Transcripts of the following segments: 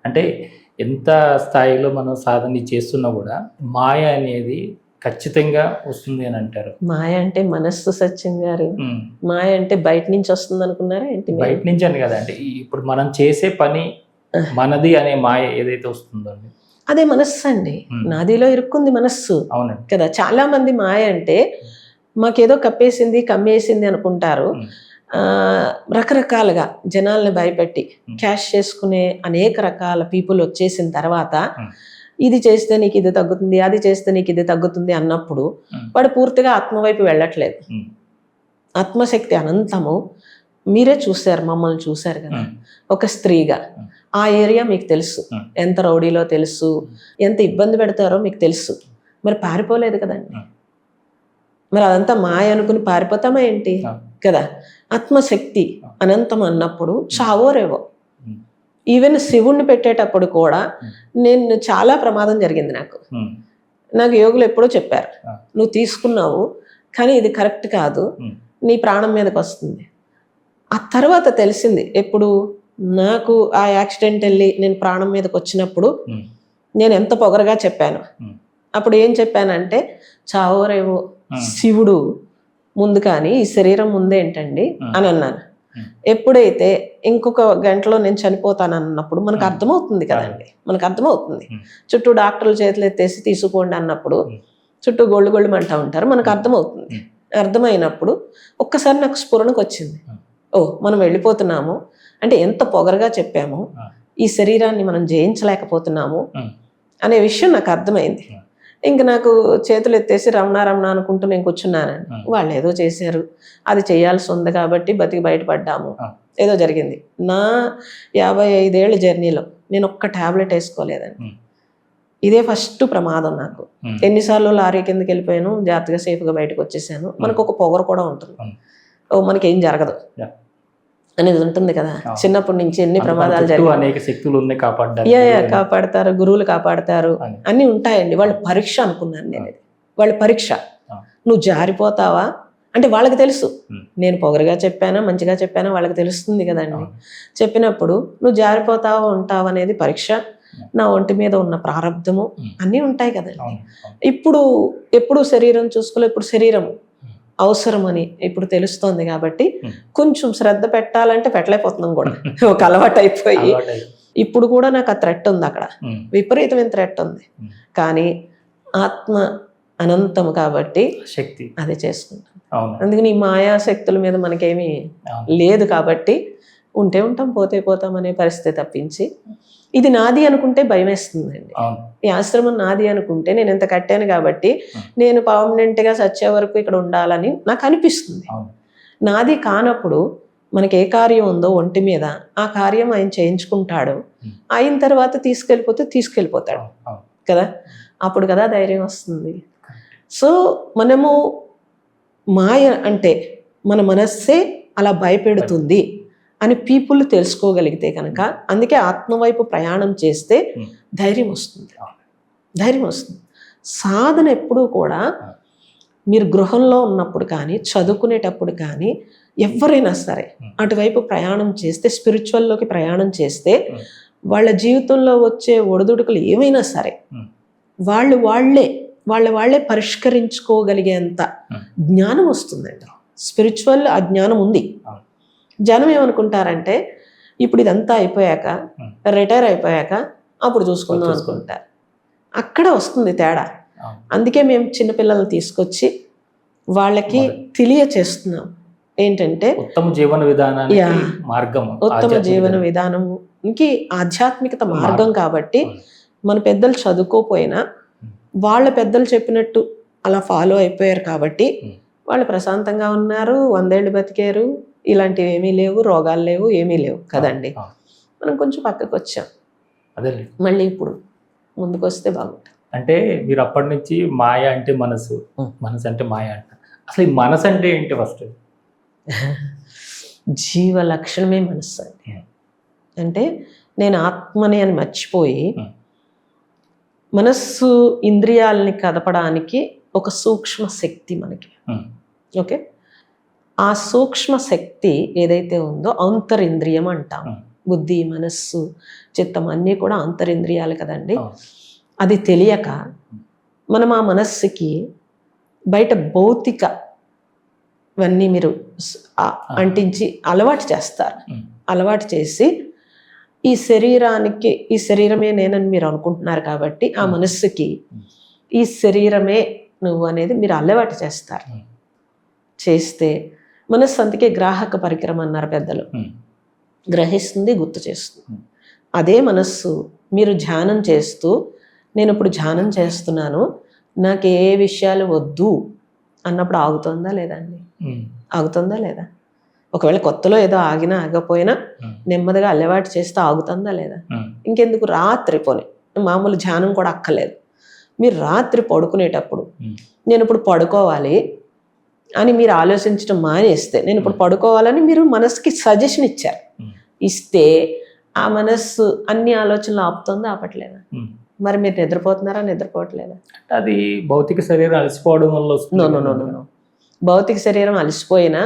అంటే ఎంత స్థాయిలో మనం సాధన చేస్తున్నా కూడా మాయ అనేది ఖచ్చితంగా వస్తుంది అని అంటారు. మాయ అంటే మనస్సు సత్యం గారు. మాయ అంటే బయట నుంచి వస్తుంది అనుకున్నారా ఏంటి? బయట నుంచి అని కదండి, ఇప్పుడు మనం చేసే పని మనది అనే మాయ ఏదైతే వస్తుందో అదే మనస్సు అండి. నాదిలో ఇరుక్కుంది మనస్సు. అవునండి కదా. చాలా మంది మాయ అంటే మాకేదో కప్పేసింది కమ్మేసింది అనుకుంటారు. రకరకాలుగా జనాల్ని భయపెట్టి క్యాష్ చేసుకునే అనేక రకాల పీపుల్ వచ్చేసిన తర్వాత ఇది చేస్తే నీకు ఇది తగ్గుతుంది, అది చేస్తే నీకు ఇది తగ్గుతుంది అన్నప్పుడు వాడు పూర్తిగా ఆత్మవైపు వెళ్ళట్లేదు. ఆత్మశక్తి అనంతము. మీరే చూశారు, మమ్మల్ని చూశారు కదా. ఒక స్త్రీగా ఆ ఏరియా మీకు తెలుసు, ఎంత రౌడీలో తెలుసు, ఎంత ఇబ్బంది పెడతారో మీకు తెలుసు. మరి పారిపోలేదు కదండి. మరి అదంతా మాయ అనుకుని పారిపోతామా ఏంటి? కదా. ఆత్మశక్తి అనంతం అన్నప్పుడు చావోరేవో. ఈవెన్ శివుణ్ణి పెట్టేటప్పుడు కూడా నేను చాలా ప్రమాదం జరిగింది నాకు యోగులు ఎప్పుడో చెప్పారు, నువ్వు తీసుకున్నావు కానీ ఇది కరెక్ట్ కాదు, నీ ప్రాణం మీదకి వస్తుంది. ఆ తర్వాత తెలిసింది, ఎప్పుడు నాకు ఆ యాక్సిడెంట్ వెళ్ళి నేను ప్రాణం మీదకి వచ్చినప్పుడు నేను ఎంత పొగరగా చెప్పాను. అప్పుడు ఏం చెప్పానంటే, చావోరేవో శివుడు ముందు కానీ ఈ శరీరం ముందేంటండి అని అన్నాను. ఎప్పుడైతే ఇంకొక గంటలో నేను చనిపోతాను అన్నప్పుడు మనకు అర్థమవుతుంది కదండి, మనకు అర్థమవుతుంది. చుట్టూ డాక్టర్ల చేతులు ఎత్తేసి తీసుకోండి అన్నప్పుడు చుట్టూ గొళ్ళు గొళ్ళు అంటూ ఉంటారు, మనకు అర్థమవుతుంది. అర్థమైనప్పుడు ఒక్కసారి నాకు స్ఫురణకు వచ్చింది, ఓ మనం వెళ్ళిపోతున్నాము అంటే ఎంత పొగరగా చెప్పాము, ఈ శరీరాన్ని మనం జయించలేకపోతున్నాము అనే విషయం నాకు అర్థమైంది. ఇంక నాకు చేతులు ఎత్తేసి రమణ రమణ అనుకుంటూ నేను కూర్చున్నానండి. వాళ్ళు ఏదో చేశారు, అది చేయాల్సి ఉంది కాబట్టి బతికి బయటపడ్డాము, ఏదో జరిగింది. నా 55 ఏళ్ళ జర్నీలో నేను ఒక్క ట్యాబ్లెట్ వేసుకోలేదండి. ఇదే ఫస్ట్ ప్రమాదం నాకు. ఎన్నిసార్లు లారీ కిందకి వెళ్ళిపోయాను, జాగ్రత్తగా సేఫ్గా బయటకు వచ్చేసాను. మనకు ఒక పొగరు కూడా ఉంటుంది, ఓ మనకేం జరగదు అనేది ఉంటుంది కదా. చిన్నప్పటి నుంచి ఎన్ని ప్రమాదాలు జరిగాయి, కాపాడతారు, గురువులు కాపాడతారు, అన్ని ఉంటాయండి. వాళ్ళ పరీక్ష అనుకున్నాను నేను. వాళ్ళ పరీక్ష, నువ్వు జారిపోతావా అంటే వాళ్ళకి తెలుసు నేను పొగరుగా చెప్పానా మంచిగా చెప్పానా వాళ్ళకి తెలుస్తుంది కదండి. చెప్పినప్పుడు నువ్వు జారిపోతావా ఉంటావా అనేది పరీక్ష. నా ఒంటి మీద ఉన్న ప్రారంధము అన్నీ ఉంటాయి కదండి. ఇప్పుడు ఎప్పుడు శరీరం చూసుకోలే, ఇప్పుడు శరీరం అవసరమని ఇప్పుడు తెలుస్తోంది కాబట్టి కొంచెం శ్రద్ధ పెట్టాలంటే పెట్టలేకపోతున్నాం కూడా, ఒక అలవాటు అయిపోయి. ఇప్పుడు కూడా నాకు ఆ థ్రెట్ ఉంది, అక్కడ విపరీతమైన థ్రెట్ ఉంది. కానీ ఆత్మ అనంతము కాబట్టి శక్తి అదే చేసుకుంటాం. అందుకని ఈ మాయాశక్తుల మీద మనకేమీ లేదు కాబట్టి ఉంటే ఉంటాం, పోతే పోతాం అనే పరిస్థితి తప్పించి, ఇది నాది అనుకుంటే భయం వేస్తుందండి. ఈ ఆశ్రమం నాది అనుకుంటే నేను ఎంత కట్టాను కాబట్టి నేను పర్మనెంట్గా సచ్చే వరకు ఇక్కడ ఉండాలని నాకు అనిపిస్తుంది. నాది కానప్పుడు మనకి ఏ కార్యం ఉందో ఒంటి మీద ఆ కార్యం ఆయన చేయించుకుంటాడు, అయిన తర్వాత తీసుకెళ్ళిపోతాడు కదా. అప్పుడు కదా ధైర్యం వస్తుంది. సో మనము మాయ అంటే మన మనస్సే అలా భయపెడుతుంది అని పీపుల్ తెలుసుకోగలిగితే కనుక, అందుకే ఆత్మవైపు ప్రయాణం చేస్తే ధైర్యం వస్తుంది. సాధన ఎప్పుడూ కూడా మీరు గృహంలో ఉన్నప్పుడు కానీ చదువుకునేటప్పుడు కానీ ఎవరైనా సరే అటువైపు ప్రయాణం చేస్తే, స్పిరిచువల్లోకి ప్రయాణం చేస్తే వాళ్ళ జీవితంలో వచ్చే ఒడిదుడుకులు ఏమైనా సరే వాళ్ళే పరిష్కరించుకోగలిగేంత జ్ఞానం వస్తుందండి. స్పిరిచువల్ ఆ జ్ఞానం ఉంది. జనం ఏమనుకుంటారంటే ఇప్పుడు ఇదంతా అయిపోయాక, రిటైర్ అయిపోయాక అప్పుడు చూసుకుందాం అనుకుంటారు. అక్కడ వస్తుంది తేడా. అందుకే మేము చిన్నపిల్లల్ని తీసుకొచ్చి వాళ్ళకి తెలియచేస్తున్నాం ఏంటంటే ఉత్తమ జీవన విధానంకి ఆధ్యాత్మికత మార్గం. కాబట్టి మన పెద్దలు చదువుకోపోయినా వాళ్ళ పెద్దలు చెప్పినట్టు అలా ఫాలో అయిపోయారు కాబట్టి వాళ్ళు ప్రశాంతంగా ఉన్నారు, 100 ఏళ్ళు బతికారు. ఇలాంటివి ఏమీ లేవు, రోగాలు లేవు, ఏమీ లేవు కదండి. మనం కొంచెం పక్కకు వచ్చాం, మళ్ళీ ఇప్పుడు ముందుకు వస్తే బాగుంటుంది. అంటే మీరు అప్పటి నుంచి మాయ అంటే మనసు అంటే మాయ అంట. అసలు ఈ మనసు అంటే ఏంటి? ఫస్ట్ జీవ లక్షణమే మనస్సు అండి. అంటే నేను ఆత్మని అని మర్చిపోయి మనస్సు ఇంద్రియాలని కదపడానికి ఒక సూక్ష్మ శక్తి మనకి. ఓకే, ఆ సూక్ష్మ శక్తి ఏదైతే ఉందో అంతరింద్రియం అంటాం. బుద్ధి, మనస్సు, చిత్తం అన్నీ కూడా అంతరింద్రియాలు కదండి. అవును. అది తెలియక మనం ఆ మనస్సుకి బయట భౌతిక ఇవన్నీ మీరు అంటించి అలవాటు చేస్తారు. అలవాటు చేసి ఈ శరీరమే నేనని మీరు అనుకుంటున్నారు కాబట్టి ఆ మనస్సుకి ఈ శరీరమే నువ్వు అనేది మీరు అలవాటు చేస్తారు. చేస్తే మనస్సు అందుకే గ్రాహక పరికరం అన్నారు పెద్దలు. గ్రహిస్తుంది, గుర్తు చేస్తుంది. అదే మనస్సు మీరు ధ్యానం చేస్తూ నేను ఇప్పుడు ధ్యానం చేస్తున్నాను, నాకు ఏ విషయాలు వద్దు అన్నప్పుడు ఆగుతుందా లేదా అండి? ఆగుతుందా లేదా? ఒకవేళ కొత్తలో ఏదో ఆగినా ఆగపోయినా నెమ్మదిగా అలవాటు చేస్తే ఆగుతుందా లేదా? ఇంకెందుకు రాత్రి పోనీ మామూలు ధ్యానం కూడా అక్కర్లేదు. మీరు రాత్రి పడుకునేటప్పుడు నేను ఇప్పుడు పడుకోవాలి అని మీరు ఆలోచించడం మానేస్తే, నేను ఇప్పుడు పడుకోవాలని మీరు మనసుకి సజెషన్ ఇచ్చారు. ఇస్తే ఆ మనస్సు అన్ని ఆలోచనలు ఆపుతుందా, ఆపట్లేదా? మరి మీరు నిద్రపోతున్నారా, నిద్రపోవట్లేదా? అది భౌతిక శరీరం అలసిపోవడం వల్ల వస్తుంది. నో. భౌతిక శరీరం అలసిపోయినా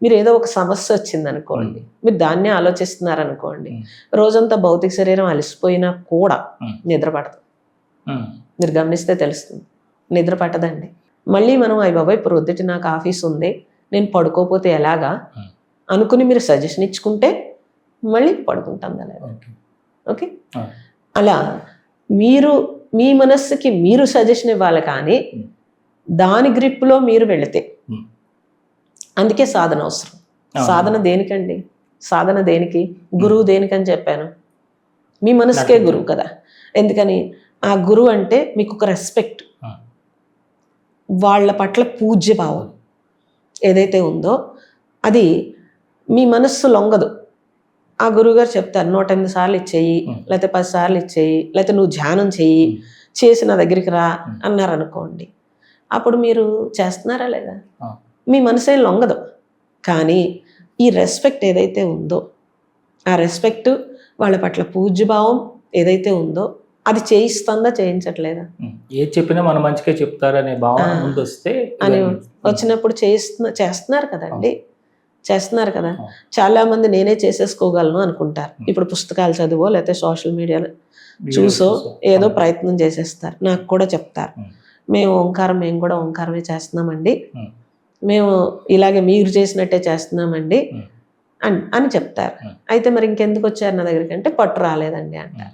మీరు ఏదో ఒక సమస్య వచ్చింది అనుకోండి, మీరు దాన్నే ఆలోచిస్తున్నారనుకోండి, రోజంతా భౌతిక శరీరం అలసిపోయినా కూడా నిద్ర పడదు. మీరు గమనిస్తే తెలుస్తుంది, నిద్ర పట్టదండి. మళ్ళీ మనం అయ్య బాబాయ్ ప్రొద్దుటి నాకు ఆఫీస్ ఉంది, నేను పడుకోపోతే ఎలాగా అనుకుని మీరు సజెషన్ ఇచ్చుకుంటే మళ్ళీ పడుకుంటాం కదా. ఓకే, అలా మీరు మీ మనస్సుకి మీరు సజెషన్ ఇవ్వాలి, కానీ దాని గ్రిప్లో మీరు వెళితే, అందుకే సాధన అవసరం. సాధన దేనికండి? సాధన దేనికి? గురువు దేనికని చెప్పాను? మీ మనసుకే గురువు కదా. ఎందుకని? ఆ గురువు అంటే మీకు ఒక రెస్పెక్ట్, వాళ్ళ పట్ల పూజ్యభావం ఏదైతే ఉందో అది మీ మనస్సు లొంగదు. ఆ గురువుగారు చెప్తారు 108 సార్లు ఇచ్చేయి, లేకపోతే 10 సార్లు ఇచ్చేయి, లేకపోతే నువ్వు ధ్యానం చెయ్యి, చేసి నా దగ్గరికి రా అన్నారు అనుకోండి, అప్పుడు మీరు చేస్తున్నారా లేదా? మీ మనసే లొంగదు. కానీ ఈ రెస్పెక్ట్ ఏదైతే ఉందో, ఆ రెస్పెక్ట్, వాళ్ళ పట్ల పూజ్యభావం ఏదైతే ఉందో అది చేయిస్తుందా, చేయించట్లేదా? ఏది చెప్పినా మన మంచిగా చెప్తారనే భావన ముందు వస్తే అని వచ్చినప్పుడు చేస్తున్నారు కదండి, చేస్తున్నారు కదా. చాలా మంది నేనే చేసేసుకోగలను అనుకుంటారు. ఇప్పుడు పుస్తకాలు చదువో లేకపోతే సోషల్ మీడియాలో చూసో ఏదో ప్రయత్నం చేసేస్తారు. నాకు కూడా చెప్తారు, మేము కూడా ఓంకారమే చేస్తున్నామండి, మేము ఇలాగే మీరు చేసినట్టే చేస్తున్నామండి అని చెప్తారు. అయితే మరి ఇంకెందుకు వచ్చారు నా దగ్గరికి అంటే, పట్టు రాలేదండి అంటారు.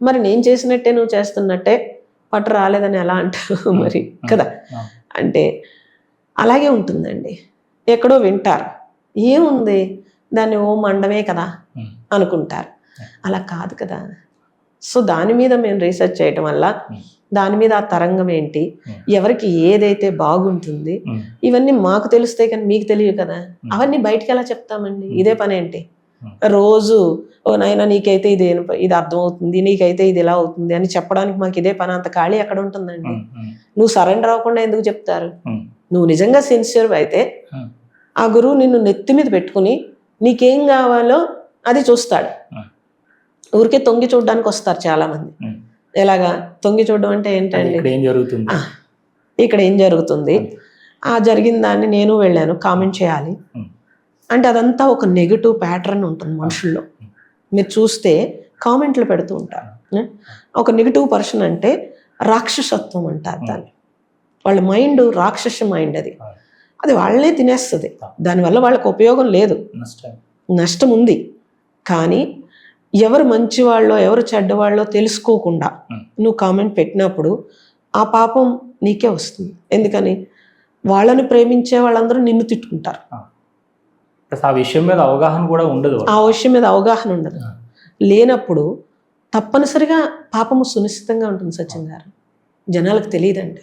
మరి నేను చేసినట్టే నువ్వు చేస్తున్నట్టే పట్టు రాలేదని ఎలా అంటారు మరి కదా? అంటే అలాగే ఉంటుందండి. ఎక్కడో వింటారు, ఏముంది దాన్ని ఓం అండమే కదా అనుకుంటారు. అలా కాదు కదా. సో దాని మీద మేము రీసెర్చ్ చేయటం వల్ల దాని మీద ఆ తరంగం ఏంటి, ఎవరికి ఏదైతే బాగుంటుంది, ఇవన్నీ మాకు తెలుస్తాయి కానీ మీకు తెలియదు కదా. అవన్నీ బయటికి ఎలా చెప్తామండి? ఇదే పని ఏంటి? రోజు ఓ నాయన నీకైతే ఇది అర్థమవుతుంది, నీకైతే ఇది ఇలా అవుతుంది అని చెప్పడానికి మాకు ఇదే పని. అంత ఖాళీ ఎక్కడ ఉంటుందండి? నువ్వు సరెండర్ అవ్వకుండా ఎందుకు చెప్తారు? నువ్వు నిజంగా సిన్సియర్ అయితే ఆ గురువు నిన్ను నెత్తి మీద పెట్టుకుని నీకేం కావాలో అది చూస్తాడు. ఊరికే తొంగి చూడడానికి వస్తారు చాలా మంది. ఎలాగా తొంగి చూడడం అంటే ఏంటండి? ఇక్కడ ఏం జరుగుతుంది, ఆ జరిగిన దాన్ని నేను వెళ్ళాను కామెంట్ చేయాలి అంటే అదంతా ఒక నెగటివ్ ప్యాటర్న్ ఉంటుంది మనుషుల్లో. మీరు చూస్తే కామెంట్లు పెడుతూ ఉంటారు. ఒక నెగటివ్ పర్సన్ అంటే రాక్షసత్వం అంటారు దాన్ని. వాళ్ళ మైండ్ రాక్షస మైండ్, అది వాళ్ళనే తినేస్తుంది. దానివల్ల వాళ్ళకి ఉపయోగం లేదు, నష్టం ఉంది. కానీ ఎవరు మంచివాళ్ళో ఎవరు చెడ్డవాళ్ళో తెలుసుకోకుండా నువ్వు కామెంట్ పెట్టినప్పుడు ఆ పాపం నీకే వస్తుంది. ఎందుకని? వాళ్ళని ప్రేమించే వాళ్ళందరూ నిన్ను తిట్టుకుంటారు. ఆ విషయం మీద అవగాహన కూడా ఉండదు. ఆ విషయం మీద అవగాహన ఉండదు. లేనప్పుడు తప్పనిసరిగా పాపము సునిశ్చితంగా ఉంటుంది. సత్యం గారు, జనాలకు తెలియదండి.